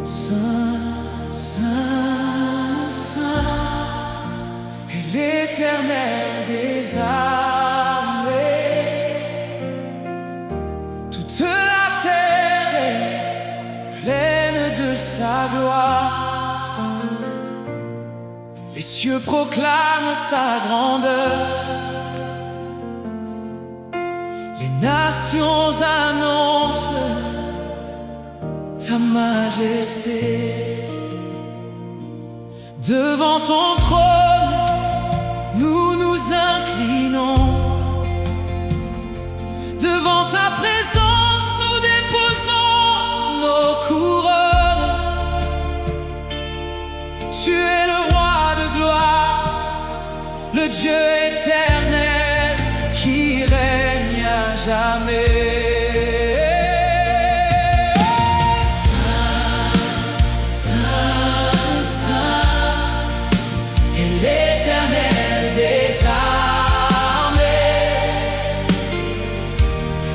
Saint, Saint, Saint est l'Éternel des armées. Toute la terre est pleine de sa gloire. Les cieux proclament ta grandeur. Les nations annoncent ta majesté. Devant ton trône, nous nous inclinons. Devant ta présence, nous déposons nos couronnes. Tu es le roi de gloire, le Dieu éternel qui règne à jamais.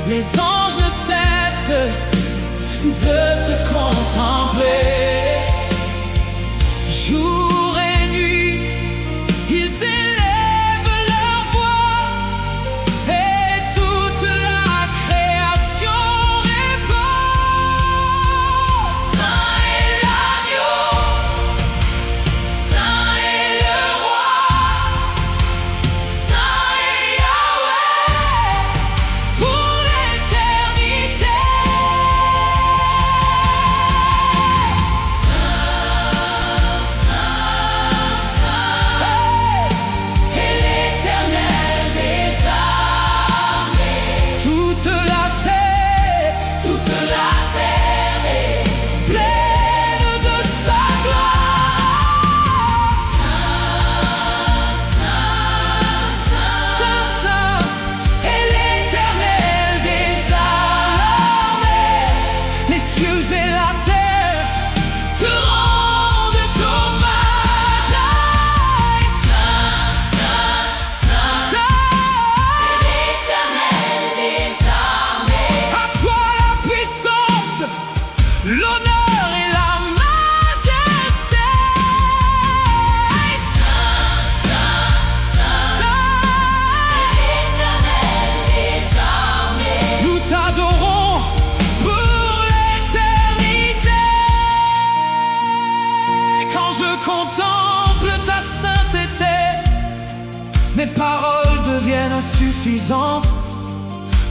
Les anges ne cessent de te contempler. Jour et nuit, ils élèvent leur voix, et toute la création répond. Saint est l'agneau, saint est le roi, saint est Yahweh pour l'éternité. Saint, Saint, Saint est l'Éternel des armées. Toute la terre est pleine de sa gloire. Saint, Saint, Saint, Saint est l'Éternel des armées. Les cieux et la terre te rendent hommage. Saint, Saint, Saint est l'Éternel des armées. À toi la puissance, l'honneur et la majesté. Saint, Saint, Saint est l'Éternel des armées. Nous t'adorons pour l'éternité. Quand je contemple ta sainteté, mes paroles deviennent insuffisantes.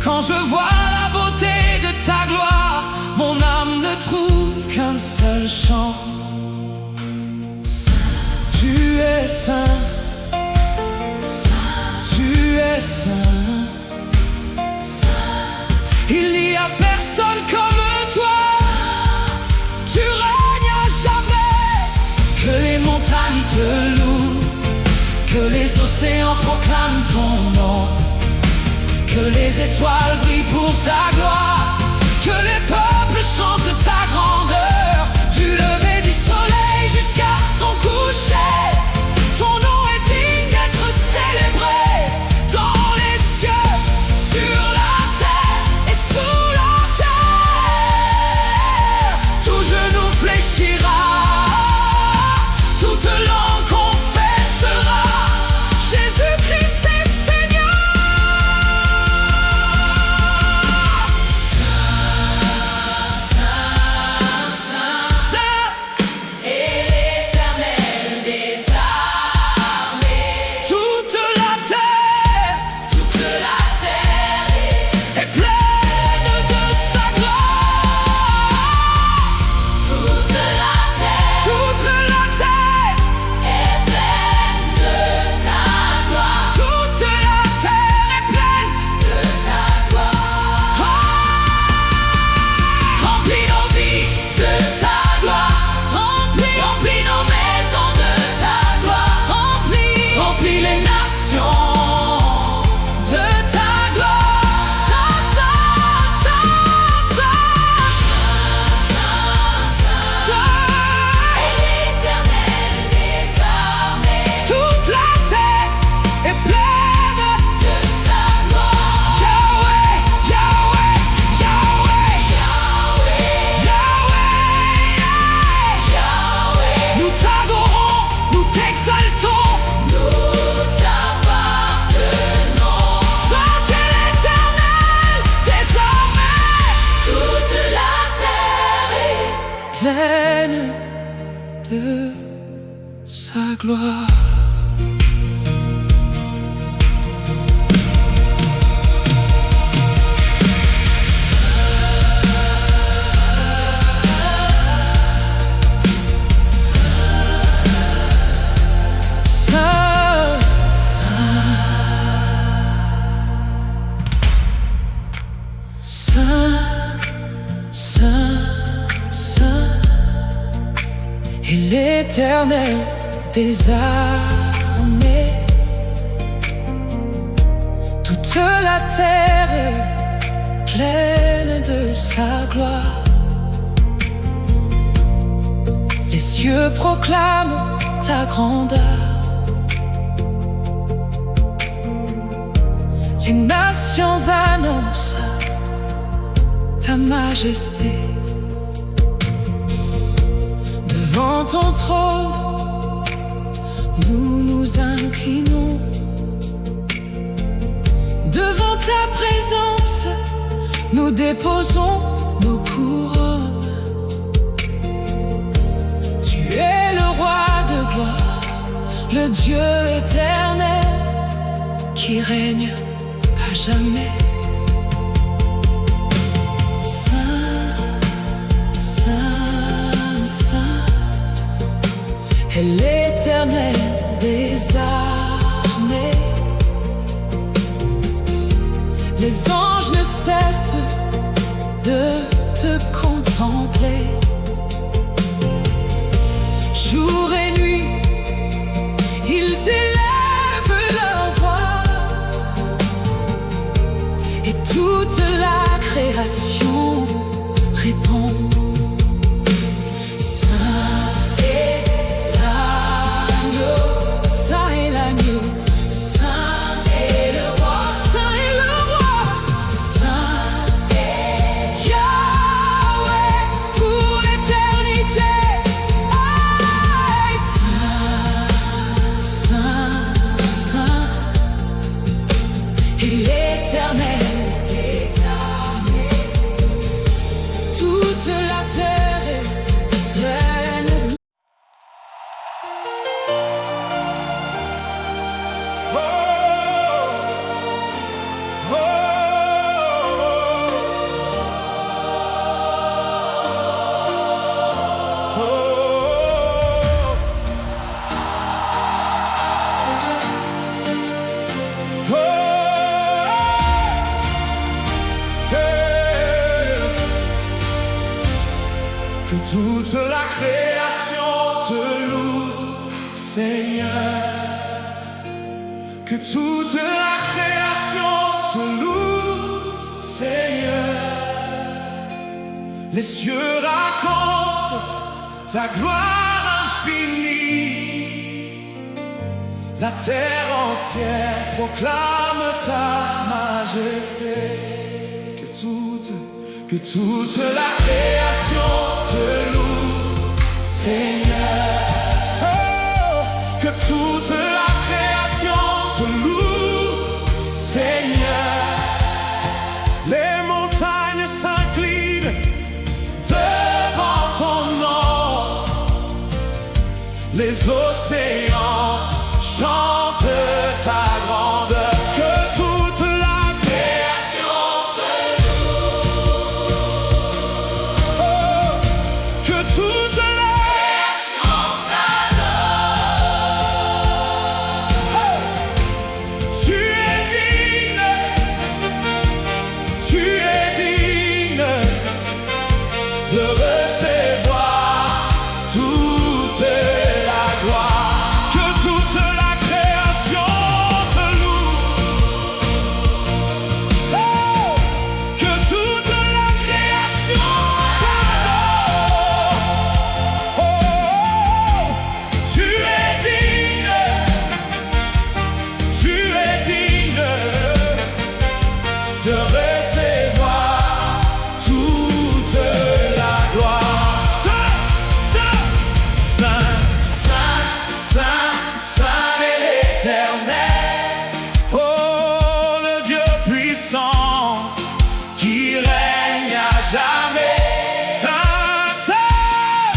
Quand je vois la beauté de ta gloire, mon âme ne trouve qu'un seul chant. Saint, tu es saint. Saint, tu es saint. Saint, il n'y a personne comme toi. Tu règnes à jamais. Que les montagnes te louent, que les océans proclament ton nom, que les étoiles brillent pour ta gloire, que les peuples chantent ta grandeur. Du lever du soleil jusqu'à son coucher, ton nom est digne d'être célébré. Dans les cieux, sur la terre et sous la terre, tout genou fléchira, toute langue confessera, Jésus-Christ est Seigneur. Saint, Saint, règne de sa gloire. Saint, Saint, Saint est l'Éternel des armées. Toute la terre est pleine de sa gloire. Les cieux proclament ta grandeur. Les nations annoncent ta majesté. Devant ton trône, nous nous inclinons. Devant ta présence, nous déposons nos couronnes. Tu es le roi de gloire, le Dieu éternel qui règne à jamais. Et l'Éternel des armées. Les anges ne cessent de te contempler. Jour et nuit, ils élèvent leur voix. Et toute la création répond. Toute la terre est pleine. Oh, oh, que toute la création te loue, Seigneur. Que toute la création te loue, Seigneur. Les cieux racontent ta gloire infinie. La terre entière proclame ta majesté. Que toute la création te loue, Seigneur. Oh, que toute la création te loue, Seigneur. Les montagnes s'inclinent devant ton nom. Les océans chantent ta grandeur. Que toute la création te loue. Oh, que toute la création t'adore. Oh, tu es digne, tu es digne de recevoir toute la gloire. Que toute la création te loue. Oh, que toute la création t'adore. Oh, tu es digne, tu es digne de recevoir toute la gloire. Saint, Saint, Saint, Saint, Saint, Saint est l'Éternel. Oh, le Dieu puissant qui règne à jamais. Saint, Saint,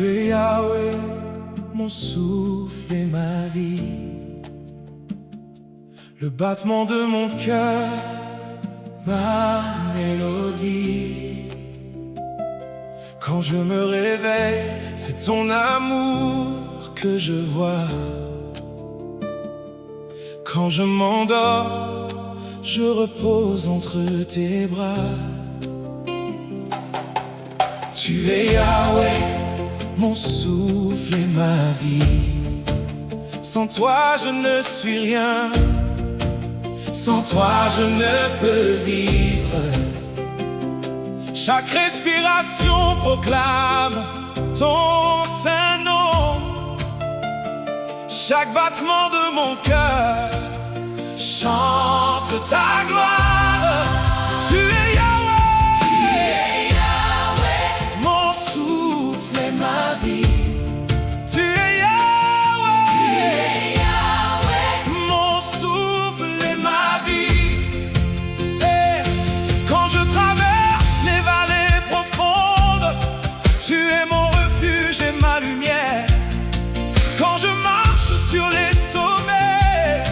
es Yahweh, mon souffle et ma vie, le battement de mon cœur, ma mélodie. Quand je me réveille, c'est ton amour que je vois. Quand je m'endors, je repose entre tes bras. Tu es Yahweh, mon souffle et ma vie. Sans toi je ne suis rien, sans toi je ne peux vivre. Chaque respiration proclame ton saint nom. Chaque battement de mon cœur chante ta gloire. Tu es Yahweh, mon souffle et ma vie. Tu es Yahweh, mon souffle et ma vie. Et quand je traverse les vallées profondes, tu es mon refuge et ma lumière. Quand je marche sur les sommets,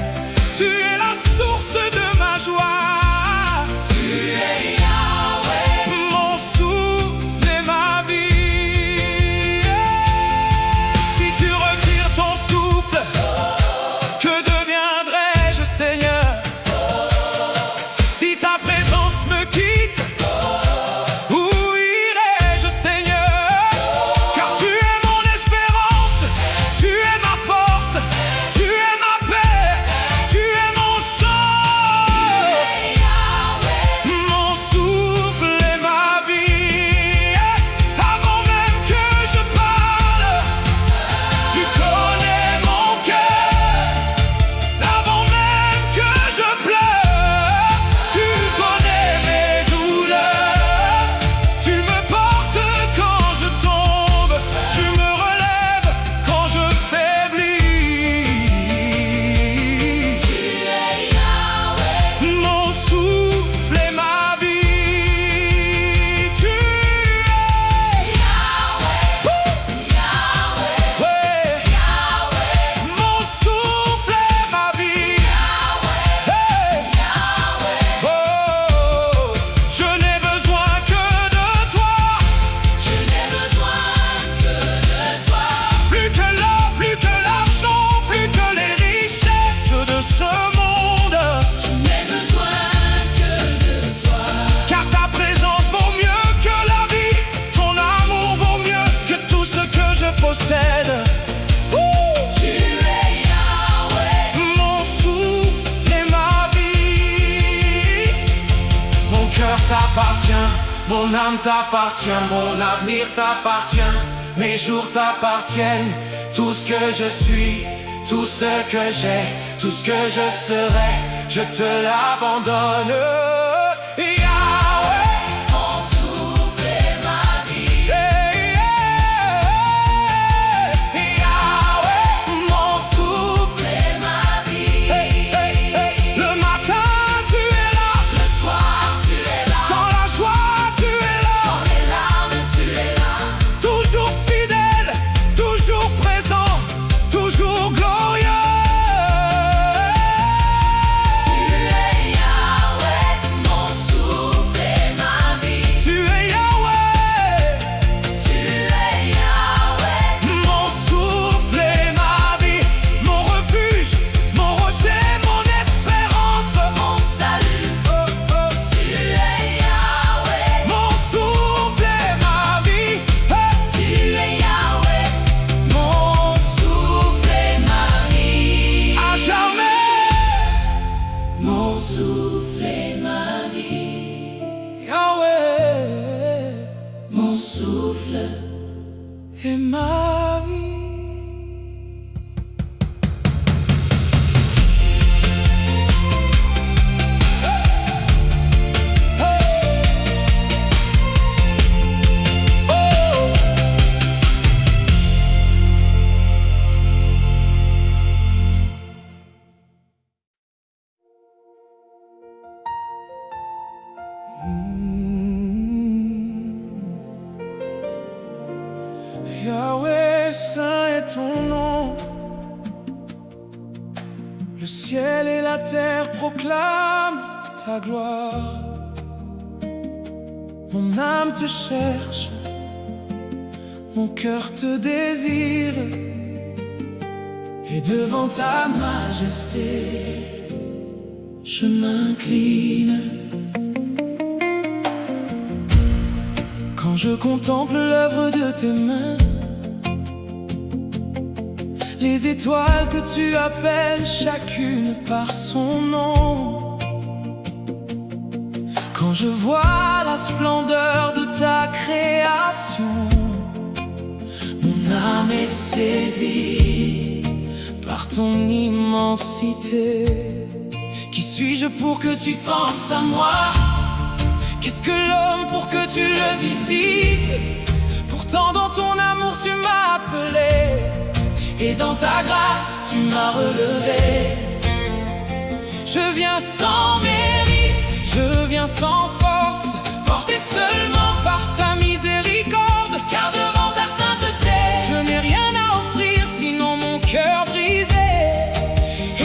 tu es la source de ma joie. Tu es Yahweh, mon souffle et ma vie. Si tu retires ton souffle, que deviendrai-je, Seigneur? Si ta présence me quitte, où irai-je, Seigneur? Car tu es mon espérance, tu es ma force, tu es ma paix, tu es mon chant. Mon souffle et ma vie. Avant même que je parle, tu connais mon cœur. Avant même que je pleure, tu connais mes douleurs. Tu me portes quand je tombe, tu me relèves quand je faiblis. Tu es Yahweh, mon souffle et ma vie. Tu es Yahweh, mon souffle et ma vie. Oh, je n'ai besoin que de toi. Je n'ai besoin que de toi. Plus que l'or, plus que l'argent, plus que les richesses de ce monde. Je n'ai besoin que de toi. Car ta présence vaut mieux que la vie. Ton amour vaut mieux que tout ce que je possède. Tu es Yahweh, mon souffle et ma vie. Mon cœur t'appartient, mon âme t'appartient, mon avenir t'appartient, mes jours t'appartiennent. Tout ce que je suis, tout ce que j'ai, tout ce que je serai, je te l'abandonne. Yahweh, mon souffle et ma vie. Yahweh, mon souffle et ma vie. Le matin tu es là, le soir tu es là, dans la joie tu es là, dans les larmes tu es là. Toujours fidèle, toujours présent, toujours glorieux. Tu es Yahweh, ton nom. Le ciel et la terre proclament ta gloire. Mon âme te cherche, mon cœur te désire, et devant ta majesté, je m'incline. Quand je contemple l'œuvre de tes mains, les étoiles que tu appelles chacune par son nom, quand je vois la splendeur de ta création, mon âme est saisie par ton immensité. Qui suis-je pour que tu penses à moi? Qu'est-ce que l'homme pour que tu le visites? Pourtant dans ton amour tu m'as appelé, et dans ta grâce tu m'as relevé. Je viens sans mérite, je viens sans force, porté seulement par ta miséricorde. Car devant ta sainteté, je n'ai rien à offrir sinon mon cœur brisé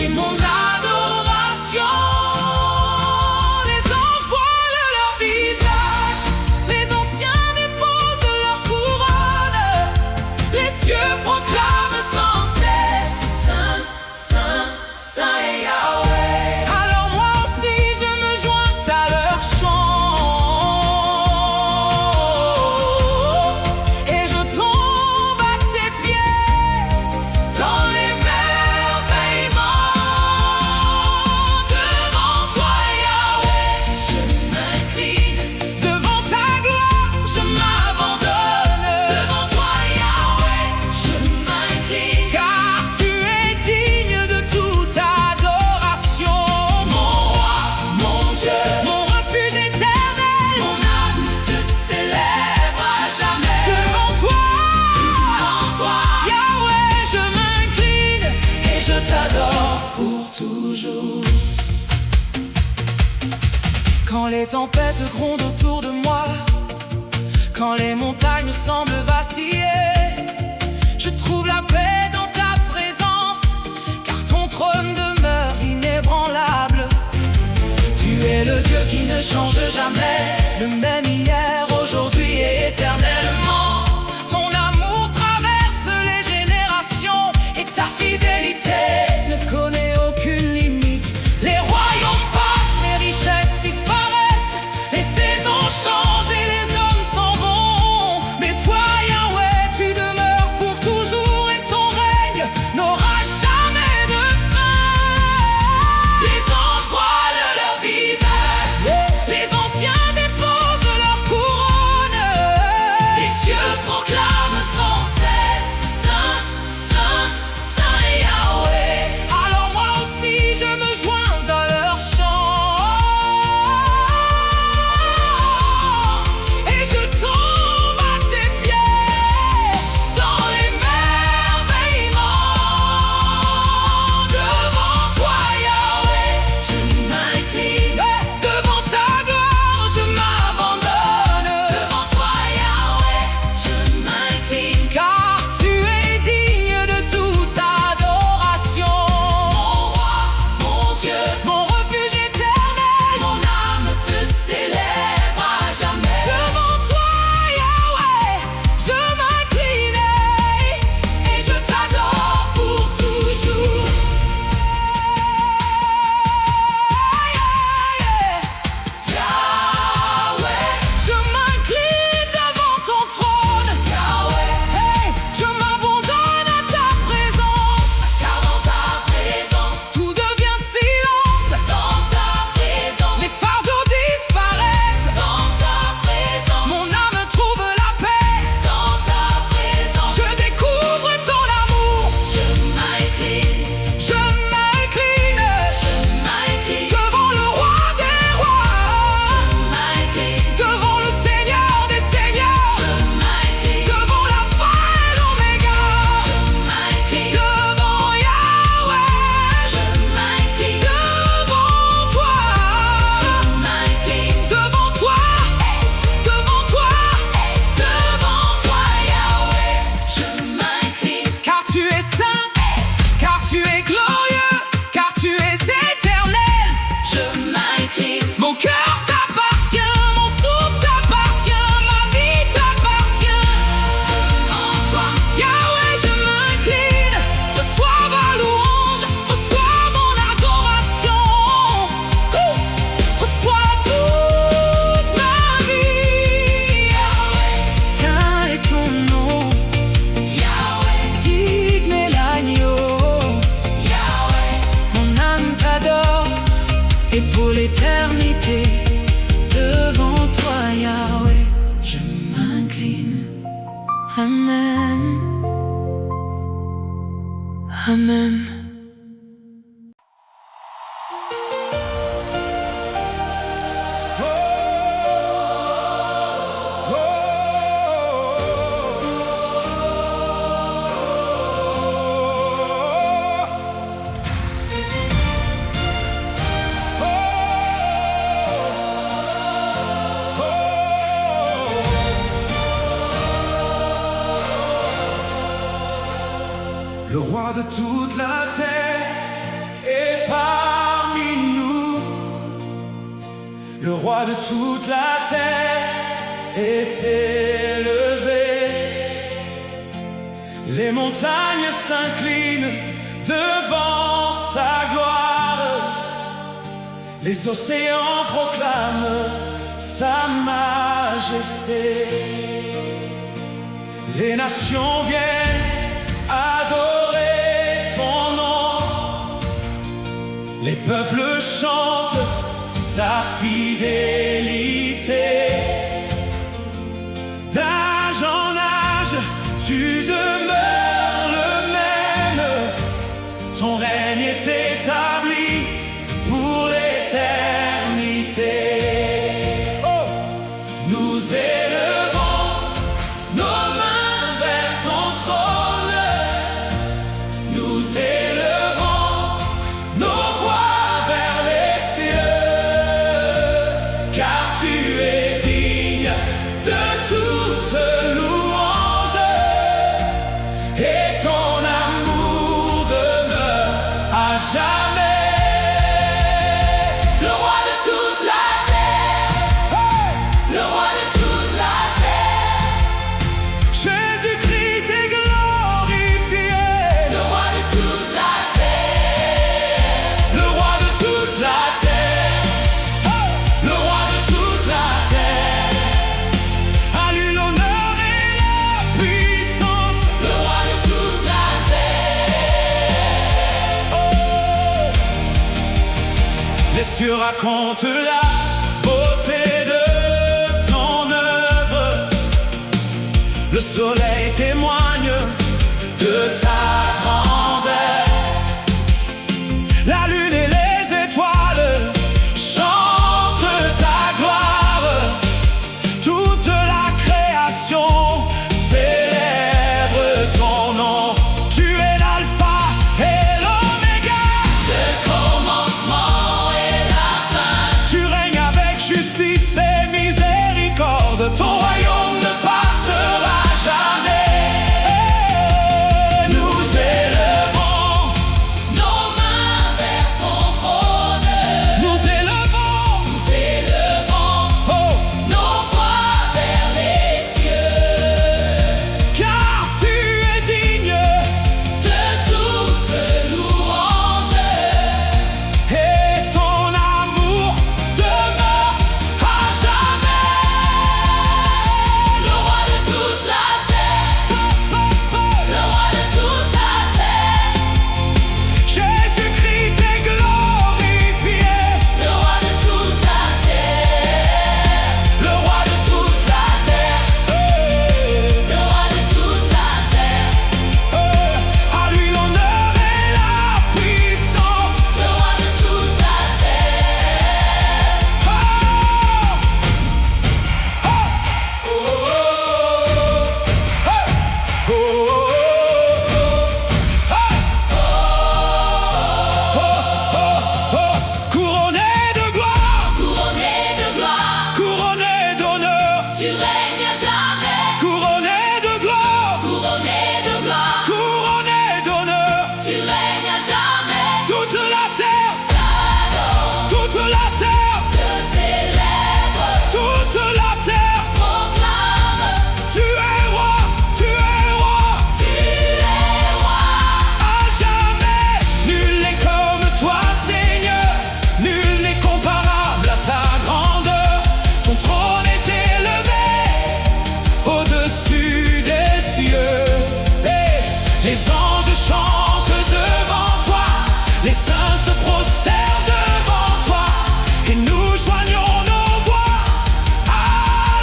et mon adoration. Les anges voilent leur visage, les anciens déposent leur couronne, les cieux proclament sans cesse Saint, Saint, Saint est Yahweh. Alors moi aussi je me joins à leur chant, et je tombe à tes pieds dans l'émerveillement. Devant toi Yahweh, je m'incline. Devant ta gloire, je m'abandonne. Devant toi Yahweh, je m'incline. Car tu es digne de toute adoration. Mon roi, mon Dieu, mon refuge éternel, mon âme te célèbre à jamais. Devant toi Yahweh, je m'incline et je t'adore pour toujours. Quand les tempêtes grondent autour de moi, quand les montagnes semblent vaciller, je trouve la paix dans ta présence, car ton trône demeure inébranlable. Tu es le Dieu qui ne change jamais, le même hier, aujourd'hui et éternellement. Ton amour traverse les générations et ta fidélité ne connaît aucune limite. Les royaumes passent, les richesses disparaissent, les saisons changent et les hommes s'en vont. Mais toi Yahweh, tu demeures pour toujours et ton règne n'aura jamais de fin. Les anges voilent leur visage, les anciens déposent leur couronne, Amen. Le roi de toute la terre est parmi nous. Le roi de toute la terre est élevé. Les montagnes s'inclinent devant sa gloire. Les océans proclament sa majesté. Les nations viennent adorer ton nom. Les peuples chantent ta fidélité. D'âge en âge, tu demeures le même. Ton règne est établi pour l'éternité. Oh! Nous élevons nos mains vers ton trône. Nous élevons nos voix vers les cieux, car tu es digne de toute louange, et ton amour demeure à jamais. Le roi de toute la terre, hey! Le roi de toute la terre, Jésus-Christ est glorifié. Le roi de toute la terre, le roi de toute la terre, hey! Le roi de toute la terre, à lui l'honneur et la puissance. Le roi de toute la terre, oh! Les cieux racontent la beauté de ton œuvre. Le soleil témoigne de ta grandeur. La lune et les étoiles chantent ta gloire. Toute la création célèbre ton nom. Tu es l'alpha et l'oméga, le commencement et la fin. Tu règnes avec justice et miséricorde. Ton royaume ne passera jamais. Nous élevons nos mains vers ton trône. Nous élevons oh, nos voix vers les cieux, car tu es digne de toute louange, et ton amour demeure à jamais. Le roi de toute la terre, le roi de toute la terre, Jésus-Christ est glorifié. Le roi de toute la terre, le roi de toute la terre, le roi de toute la terre, à lui l'honneur et la puissance. Le roi de toute la terre, oh! Couronné de gloire, couronné d'honneur, Tu règnes à jamais. couronné de gloire, Couronné de gloire, couronné d'honneur. tu règnes à jamais. Toute la terre, T'adore, toute la terre, te célèbre, toute la terre. proclame, Tu es roi, tu es roi, tu es roi. à jamais. Nul n'est comme toi, Seigneur. Nul n'est comparable à ta grandeur. Ton trône est élevé au-dessus des cieux. Et les anges chantent devant toi. Les saints se prosternent devant toi. Et nous joignons nos voix à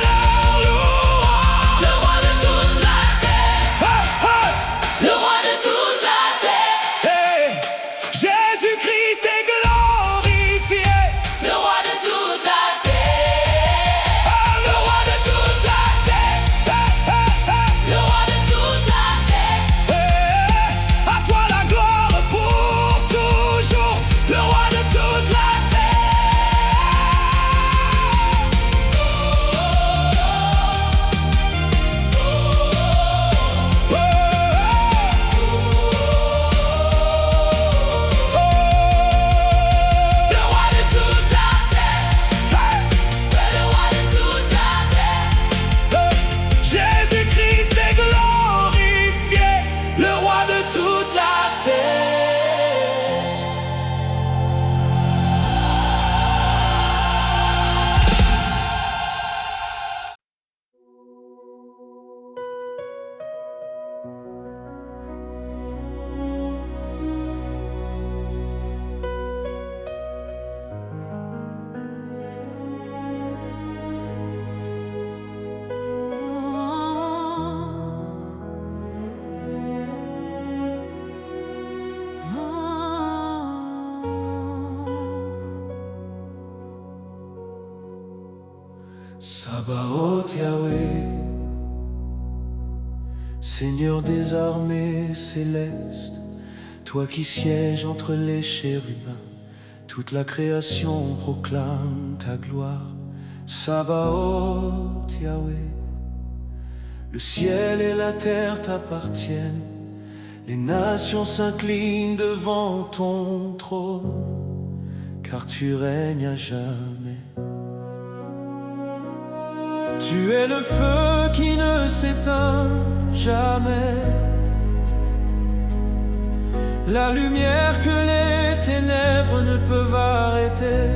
leur louange. Le roi de toute la terre, Hey, hey! le roi de toute la terre, Sabaoth Yahweh, Seigneur des armées célestes, toi qui sièges entre les chérubins, toute la création proclame ta gloire. Sabaoth Yahweh, le ciel et la terre t'appartiennent, les nations s'inclinent devant ton trône, car tu règnes à jamais. Tu es le feu qui ne s'éteint jamais, la lumière que les ténèbres ne peuvent arrêter,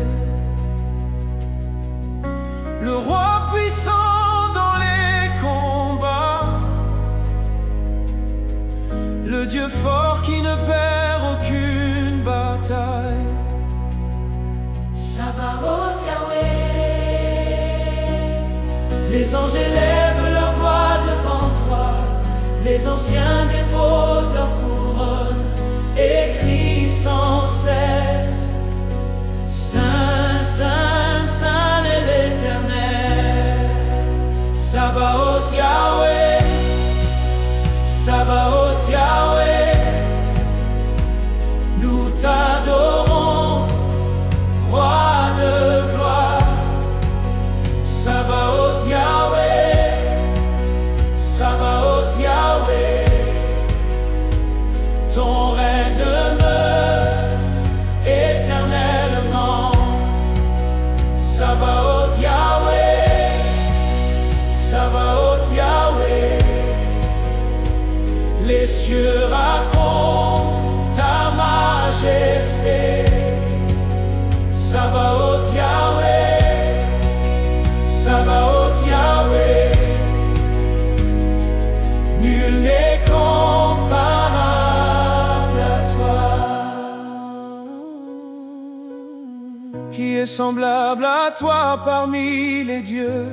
le roi puissant dans les combats, le Dieu fort qui ne perd aucune bataille. Sabaoth Yahweh, les anges élèvent leur voix devant toi, les anciens déposent leur couronne et crient sans cesse: Saint, Saint, Saint est l'Éternel. Sabaoth Yahweh, Sabaoth Yahweh, nous t'adorons, Roi de gloire. Sabaoth Yahweh, Sabaoth Yahweh, ton règne demeure éternellement. Sabaoth Yahweh, Sabaoth Yahweh, les cieux racontent ta majesté. Sabaoth Yahweh, Sabaoth Yahweh, nul n'est comparable à toi. Qui est semblable à toi parmi les dieux?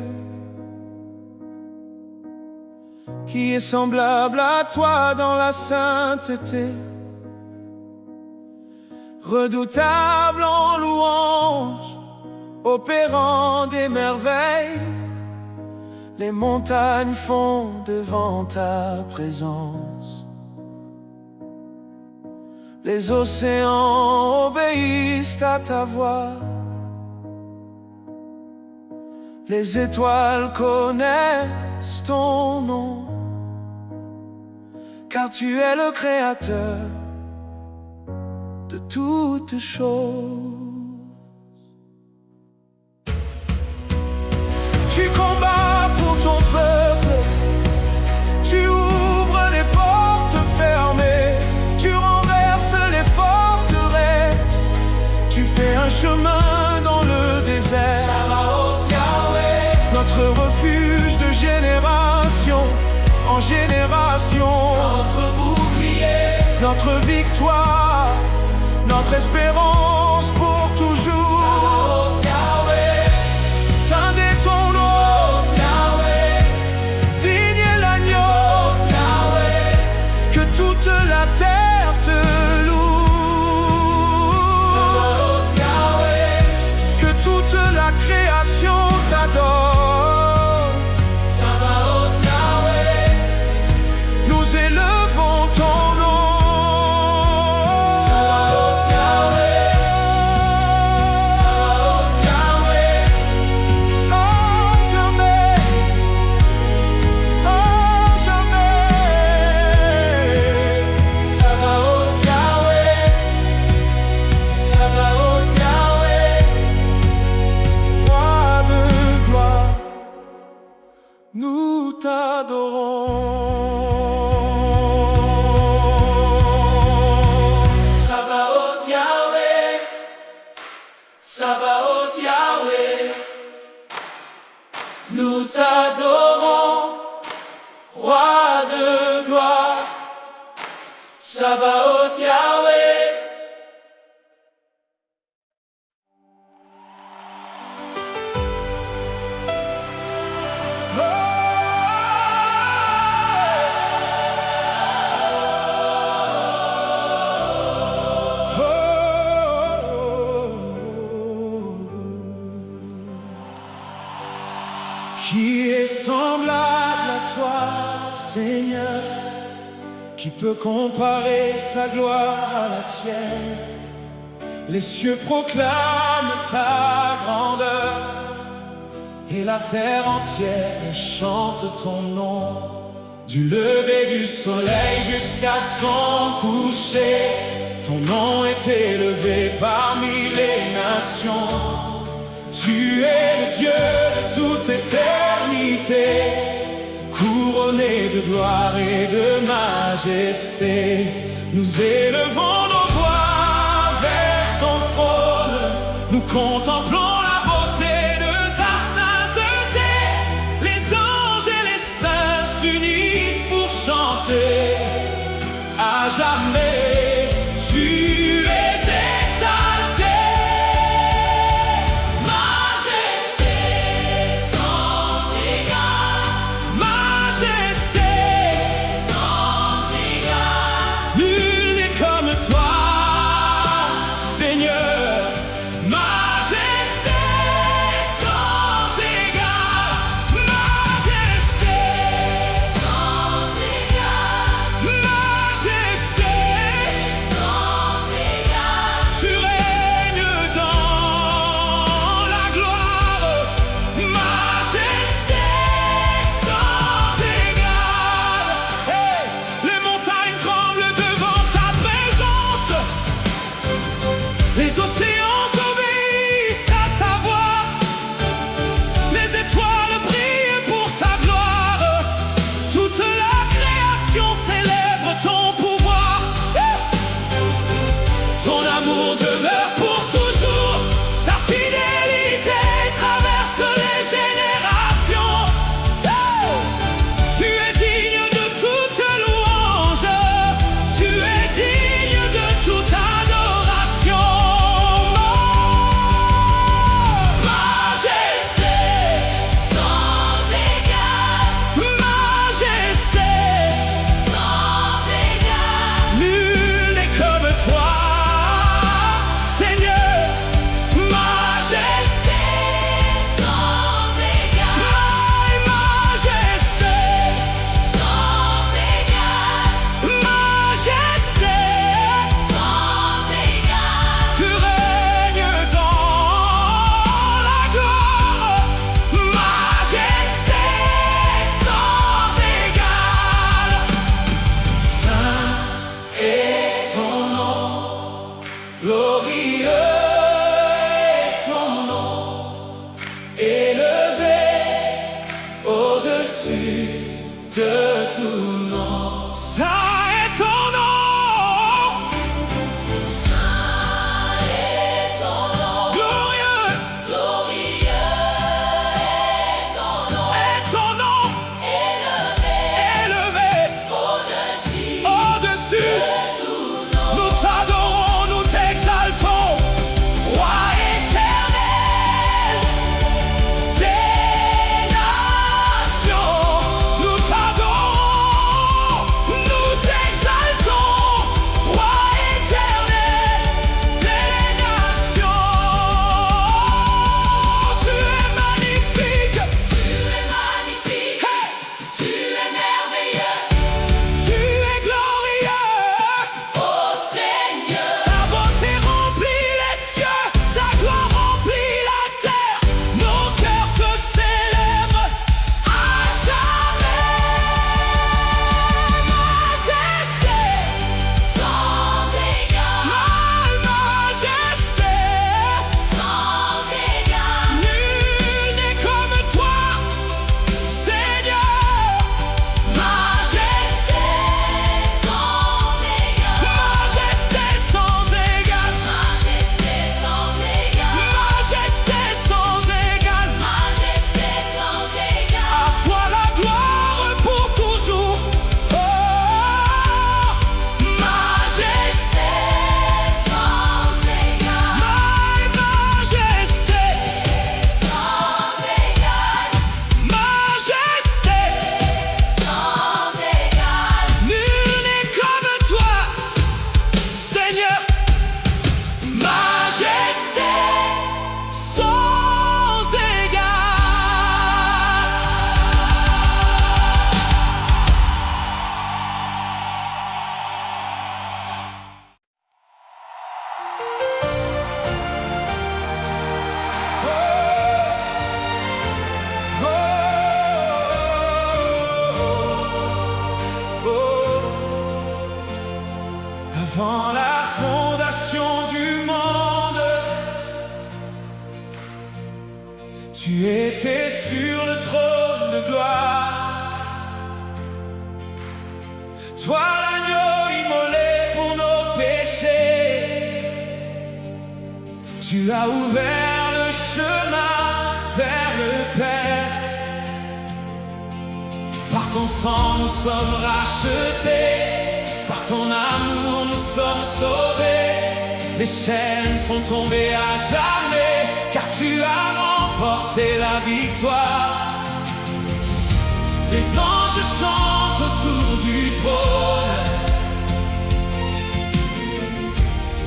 Qui est semblable à toi dans la sainteté? Redoutable en louange, opérant des merveilles, les montagnes fondent devant ta présence, les océans obéissent à ta voix, les étoiles connaissent ton nom, car tu es le créateur de toutes choses. Tu combats pour ton peuple, tu ouvres les portes fermées, tu renverses les forteresses, tu fais un chemin dans le désert. Sabaoth Yahweh, Notre refuge de génération en génération, notre bouclier, notre victoire, notre espérance pour toujours. Sabaoth Yahweh, Saint est ton nom, Yahweh, digne est l'agneau, Yahweh, que toute la terre te loue, Sabaoth Yahweh, que toute la création t'adore. Sabaoth Yahweh, Nous élevons ton nom. Sabaoth Yahweh, Sabaoth Yahweh, À jamais, à jamais. Sabaoth Yahweh, Sabaoth Yahweh, Roi de gloire, nous t'adorons. Sabaoth Yahweh, Sabaoth Yahweh, nous t'adorons, Roi de gloire. Sabaoth Yahweh. Qui Seigneur, qui peut comparer sa gloire à la tienne? Les cieux proclament ta grandeur, et la terre entière chante ton nom. Du lever du soleil jusqu'à son coucher, ton nom est élevé parmi les nations. Tu es le Dieu de toute éternité, couronné de gloire et de majesté. Nous élevons nos voix vers ton trône, nous contemplons la beauté de ta sainteté. Les anges et les saints s'unissent pour chanter à jamais. Tu es exalté, majesté sans égale, majesté sans égale. Nul n'est comme toi, Seigneur, majesté sans égale, majesté sans égale, majesté. Avant la fondation du monde, tu étais sur le trône de gloire. Toi l'agneau immolé pour nos péchés, tu as ouvert le chemin vers le Père. Par ton sang nous sommes rachetés, par ton amour nous sommes sauvés. Les chaînes sont tombées à jamais, car tu as remporté la victoire. Les anges chantent autour du trône,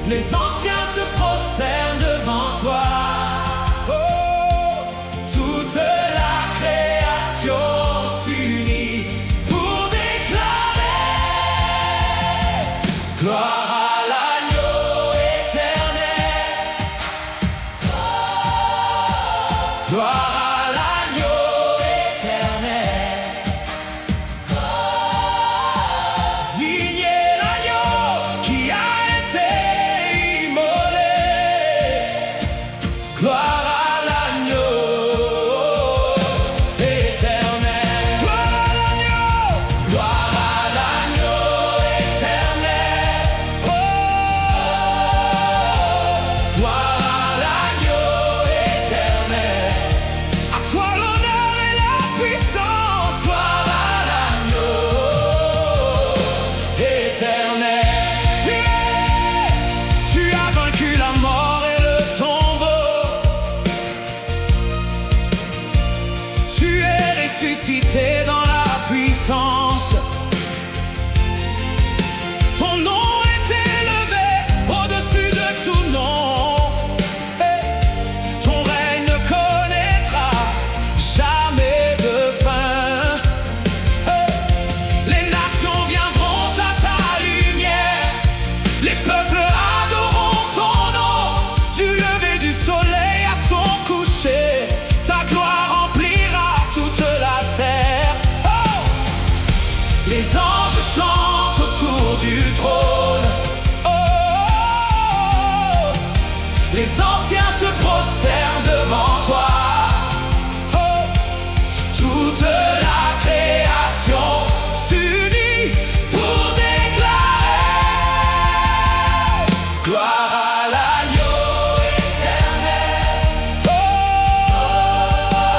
les anciens se prosternent devant toi. Oh, toute la création s'unit pour déclarer gloire à l'agneau éternel. Gloire à l'agneau éternel. Digne est l'agneau qui a été immolé. Gloire à l'agneau éternel. Gloire à l'agneau. Gloire à l'agneau éternel. Oh, gloire à l'agneau éternel. À toi l'honneur et la puissance. Gloire à l'agneau éternel. Tu as vaincu la mort et le tombeau. Tu es ressuscité dans la puissance. Ton nom est élevé au-dessus de tout nom. Hey. Ton règne ne connaîtra jamais de fin. Hey. Les nations viendront à ta lumière, les peuples adoreront ton nom. Du lever du soleil à son coucher, ta gloire remplira toute la terre. Oh! Les anges chantent autour du trône. Oh, oh, oh. Les anciens se prosternent devant toi. Oh, toute la création s'unit pour déclarer gloire à l'agneau éternel. Oh, oh, oh.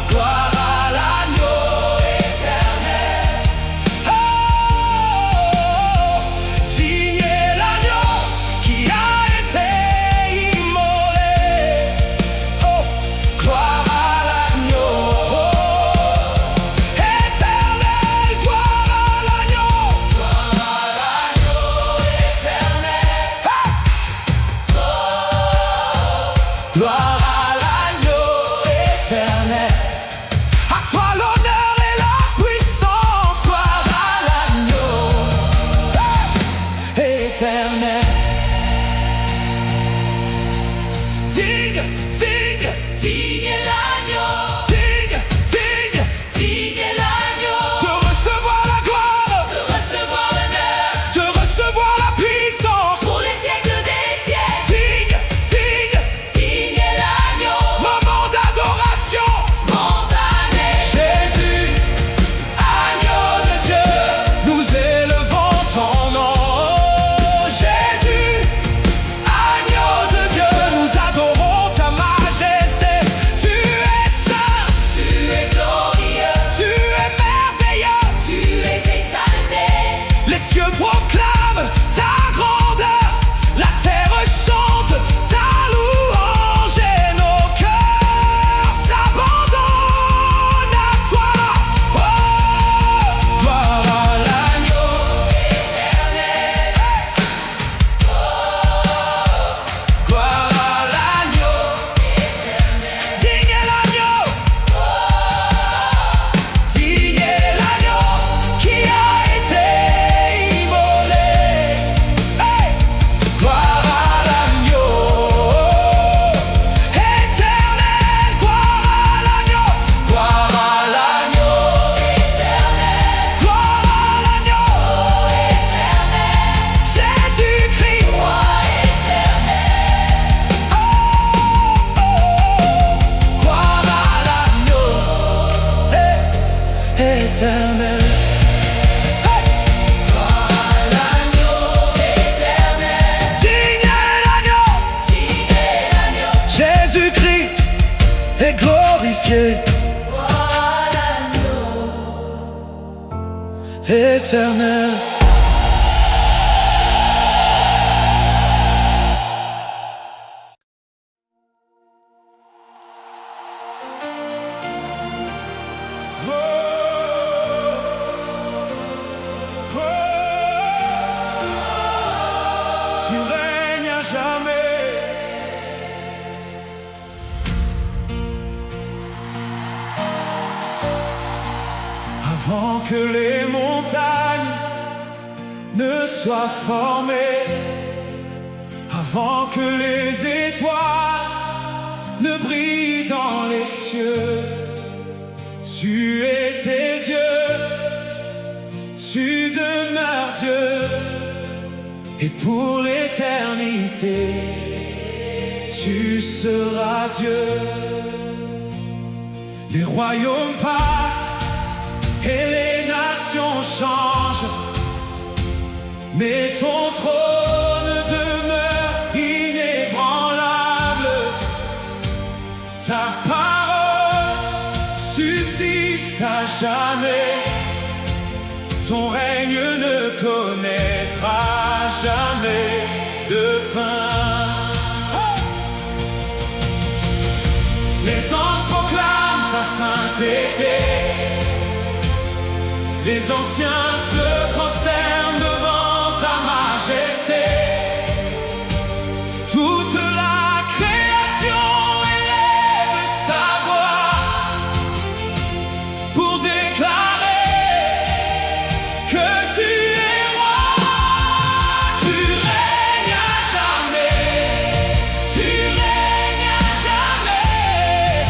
Gloire à l'agneau éternel. Oh, oh, oh. Digne est l'agneau qui a été immolé. Oh, gloire à l'agneau éternel. Gloire à l'agneau. Gloire à l'agneau éternel. Gloire à l'agneau éternel. À toi l'honneur et la puissance. Gloire à l'agneau éternel. Digne, digne, digne est l'agneau. Digne, digne, digne est l'agneau. De recevoir la gloire, de recevoir l'honneur, de recevoir la puissance pour les siècles des siècles. Digne, digne, digne est l'agneau. Moment d'adoration spontané. Jésus, agneau de Dieu, nous élevons ton nom. Jésus, agneau de Dieu, nous adorons ta majesté. Tu es saint, tu es glorieux, tu es merveilleux, tu es exalté. Les cieux proclament ta grandeur, la terre chante ta louange et nos cœurs s'abandonnent à toi. Oh, gloire à l'agneau éternel. Gloire à l'agneau éternel. Digne est l'agneau. Digne est l'agneau qui a été immolé. sanctifié, éternel. Tu règnes à jamais. Avant que les montagnes ne soient formées, avant que les étoiles ne brillent dans les cieux, tu étais Dieu, tu demeures Dieu, et pour l'éternité, tu seras Dieu. Les royaumes passent et les nations changent, mais ton trône demeure inébranlable. Ta parole subsiste à jamais. Ton règne ne connaîtra jamais de fin. Les anges proclament ta sainteté. Les anciens se prosternent devant ta majesté. Toute la création élève sa voix pour déclarer que tu es roi. Tu règnes à jamais. Tu règnes à jamais.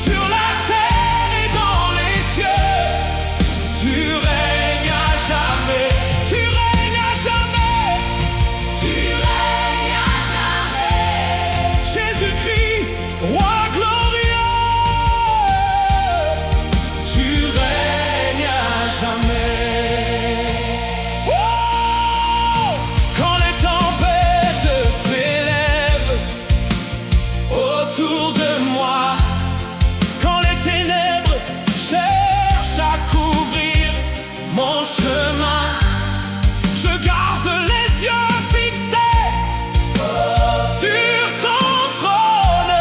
Sur la terre et dans les cieux. Tu règnes à jamais, tu règnes à jamais, tu règnes à jamais. Jésus-Christ, roi glorieux, tu règnes à jamais. Oh! Quand les tempêtes s'élèvent autour de moi, quand les ténèbres cherchent à couvrir mon chemin, je garde les yeux fixés sur ton trône,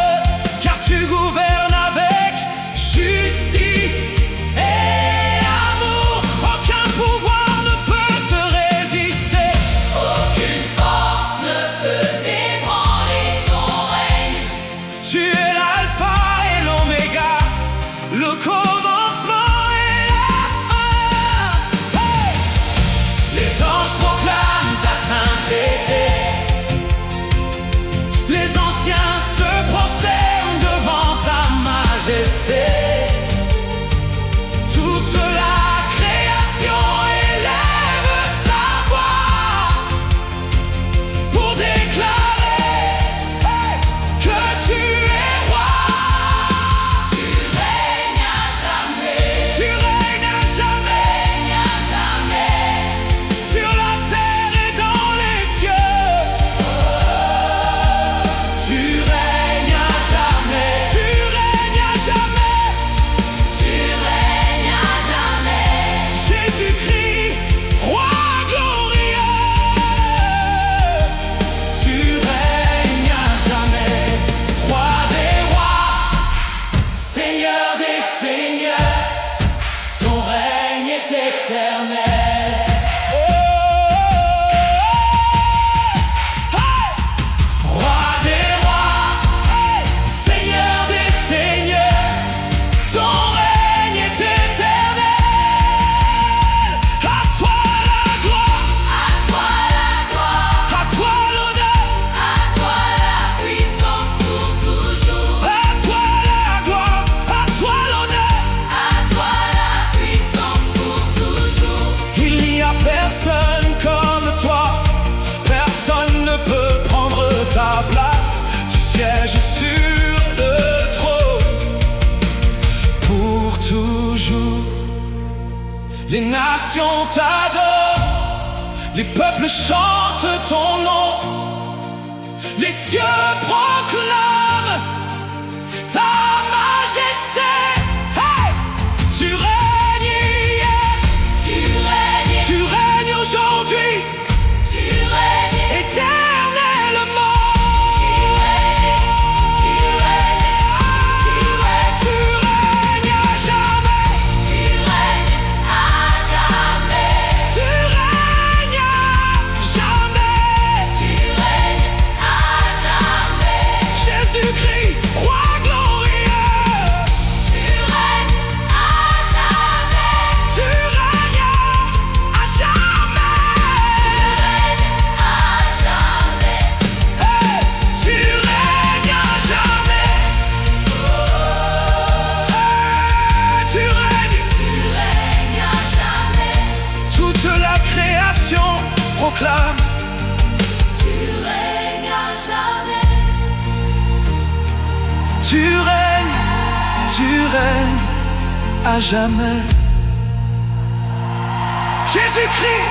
car tu gouvernes avec justice et amour. Aucun pouvoir ne peut te résister, Aucune force ne peut ébranler ton règne. tu es l'alpha et l'oméga, le commencement et la fin. Hey! Les anges proclament ta sainteté. Les anciens se prosternent devant ta majesté. Toute la création élève sa voix pour déclarer que tu es roi. Tu règnes à jamais, Tu règnes à jamais règnes à jamais. sur la terre et dans les cieux. Tu règnes à jamais. Tu règnes à jamais. Tu règnes à jamais. Jésus-Christ, roi glorieux, tu règnes à jamais. Roi des rois, Seigneur des seigneurs, ton règne est éternel. Roi des rois, Seigneur des seigneurs, ton règne est éternel. À toi la gloire, À toi la gloire, à toi l'honneur, à toi la puissance pour toujours. à toi la gloire, à toi l'honneur. À toi la puissance pour toujours. Il n'y a personne comme toi, personne ne peut prendre ta place. Tu sièges sur le trône pour toujours. Les nations t'adorent, les peuples chantent ton nom, les cieux proclament ta proclame. Tu règnes à jamais. Tu règnes à jamais. Jésus-Christ,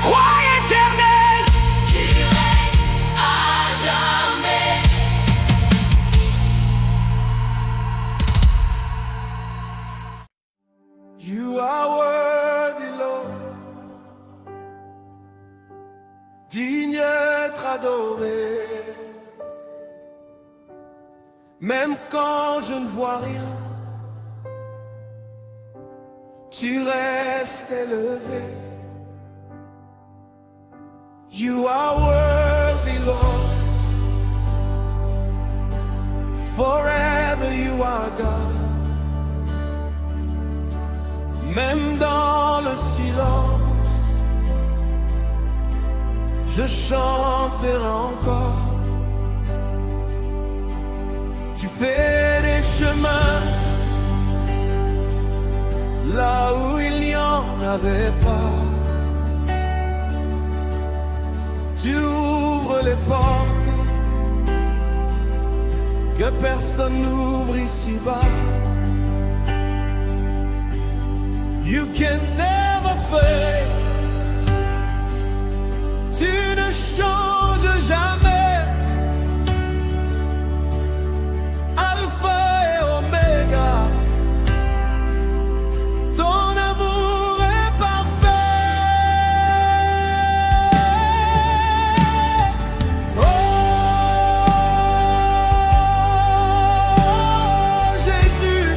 roi éternel. Tu règnes à jamais. You are worthy, Lord, digne d'être adoré. Même quand je ne vois rien, tu restes élevé. You are worthy, Lord, forever you are God. Même dans le silence, je chanterai encore. Tu fais des chemins là où il n'y en avait pas. Tu ouvres les portes que personne n'ouvre ici-bas. You can never fail. Tu ne changes jamais. Alpha et Oméga. Ton amour est parfait. Oh Jésus,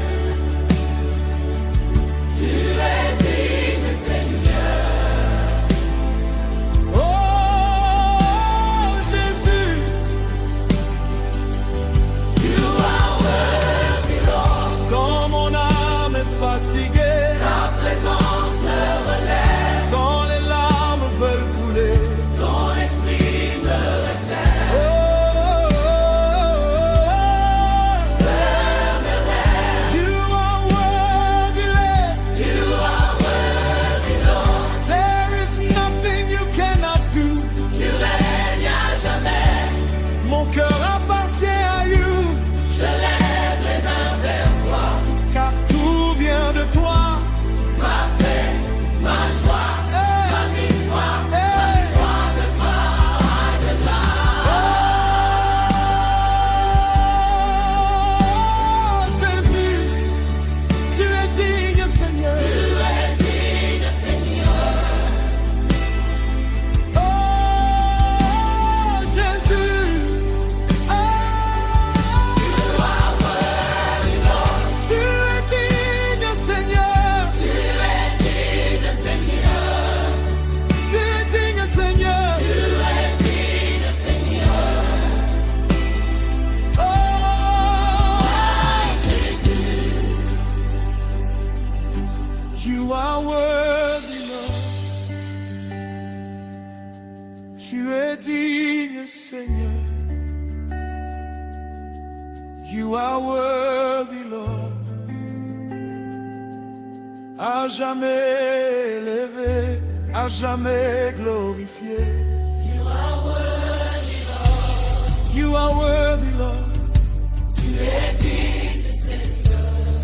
Tu es digne, Seigneur. oh Jésus, You are worthy, Lord. quand mon âme est fatiguée, Ta présence me relève. quand les larmes veulent couler. Ton esprit me restaure. Oh, you are worthy, Lord. You are worthy, Lord. There is nothing you cannot do. Tu règnes à jamais. Mon cœur appartient à you, Je lève les mains vers toi. car tout vient de toi. Ma paix, ma joie, Hey, ma victoire. hey. Gloire de gloire, de gloire. Oh, Jésus, tu es digne, Seigneur. Tu es digne, Seigneur. Oh, Jésus, oh, You are worthy, Lord. tu es digne, Seigneur. Tu es digne, Seigneur. Tu es digne, Seigneur. Tu es digne, Seigneur. Oh, Jésus. you are worthy, Lord. Tu es digne, Seigneur. You are worthy, Lord. À jamais élevé, à jamais glorifié. You are worthy, Lord. You are worthy, Lord. Tu es digne, Seigneur.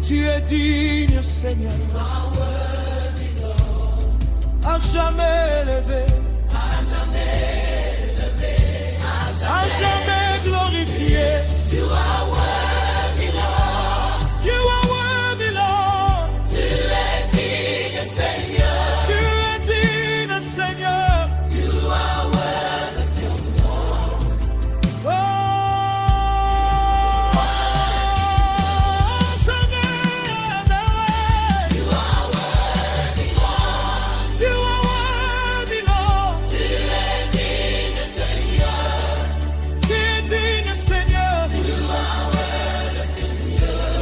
Tu es digne, Seigneur. You are worthy, Lord. À jamais élevé, À jamais élevé, à à jamais glorifié. You are worthy, Lord. You are worthy, Lord. Tu es digne, Seigneur. Tu es digne, Seigneur. You are worthy, Seigneur. Oh, Seigneur, You are worthy, Lord. you are worthy, Lord. Tu es digne, Seigneur. Tu es digne, Seigneur. You are worthy, Seigneur.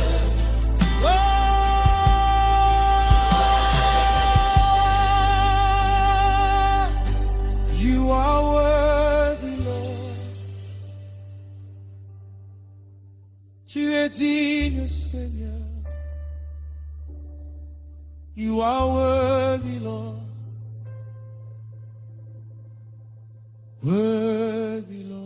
Oh, you are worthy, Lord. Tu es digne, Seigneur. You are worthy, Lord. worthy, Lord.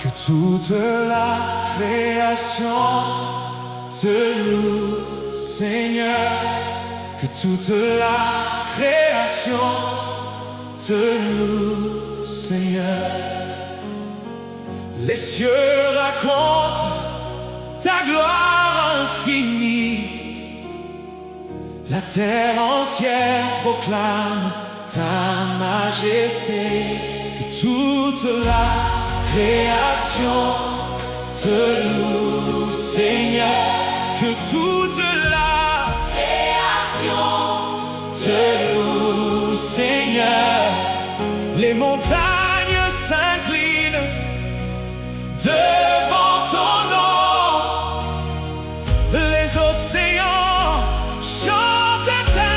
Que toute la création te loue, Seigneur. Que toute la création te loue, Seigneur. Les cieux racontent ta gloire infinie. La terre entière proclame ta majesté. Que toute la création te loue, Seigneur. Que toute la création te loue, Seigneur. Les montagnes s'inclinent devant ton nom. Les océans chantent ta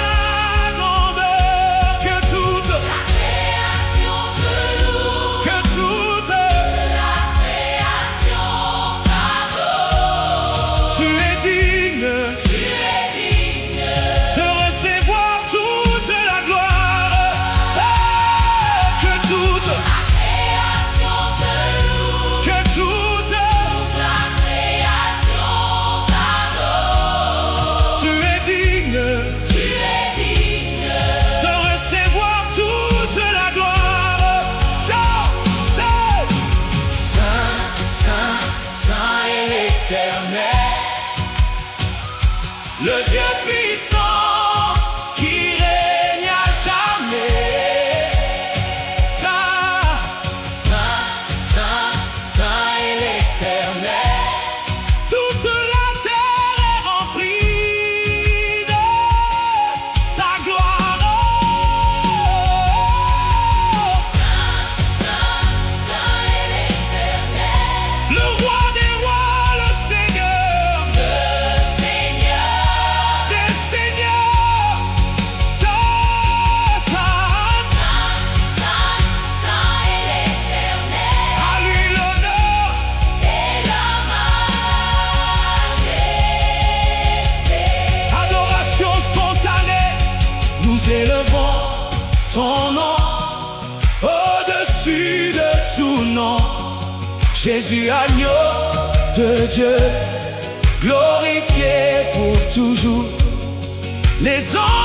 grandeur. Que toute la création te loue. Que toute la création t'adore. Tu es digne de recevoir toute la gloire. Que toute la création te loue. Que toute la création t'adore. Tu es digne de recevoir toute la gloire. Saint, Saint, Saint, Saint, Saint est l'Éternel, le Dieu puissant qui règne à jamais. Saint, Saint, Saint, Saint est l'Éternel. Toute la terre est remplie de sa gloire. Saint, Saint, Saint est l'Éternel, le roi des rois, le Seigneur des seigneurs. Saint, Saint, Saint est l'Éternel, à lui l'honneur. et la majesté. Adoration spontanée, nous élevons ton nom au-dessus de tout nom. Jésus, agneau de Dieu, glorifié pour toujours. Les anges